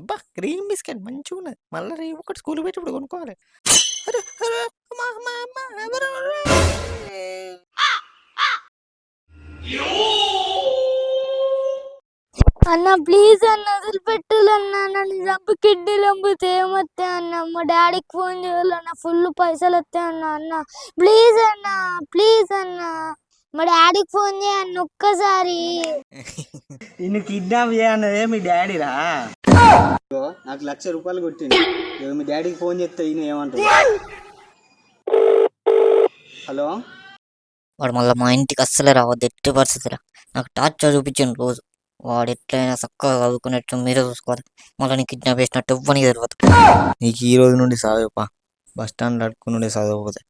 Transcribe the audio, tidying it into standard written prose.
అబ్బా green biscuit మంచిగా ఉన్నది. మళ్ళీ రేపు ఒకటి స్కూల్ పెట్టిప్పుడు కొనుక్కోవాలి. అరే, అరే, అమ్మా, అమ్మా, అమ్మా, ఎవరు? అన్న ప్లీజ్ అన్న వదిలిపెట్టాలన్నా, నన్ను చంపి కిడ్నీలు అమ్మితే ఏమొస్తాయి అన్న? మా డాడీకి ఫోన్ చేయాలన్న, ఫుల్ పైసలు వస్తాయి అన్న. అన్న ప్లీజ్ అన్న, ప్లీజ్ అన్న, మా డాడీకి ఫోన్ చేయన్న ఒక్కసారి. నిన్ను కిడ్నాప్ చేయన్నదే మీ డాడీరా. నాకు ₹1,00,000 కొట్టింది. మీ డాడీకి ఫోన్ చేస్తే ఈయన ఏమంటారు? హలో, వాడు మళ్ళీ మా ఇంటికి అస్సలే రావద్దు, ఎట్టి పరిస్థితిరా. నాకు టార్చర్ చూపించండి రోజు. వాడు ఎట్లయినా చక్కగా చదువుకున్నట్టు మీరే చూసుకోవాలి. మళ్ళీ నీకు కిడ్నాప్ చేసినట్టు ఎవ్వనికి తెలియదు. నీకు ఈ రోజు నుండి చదువుపా, బస్ స్టాండ్ అడుక్కుని నుండి చదవకపోతే.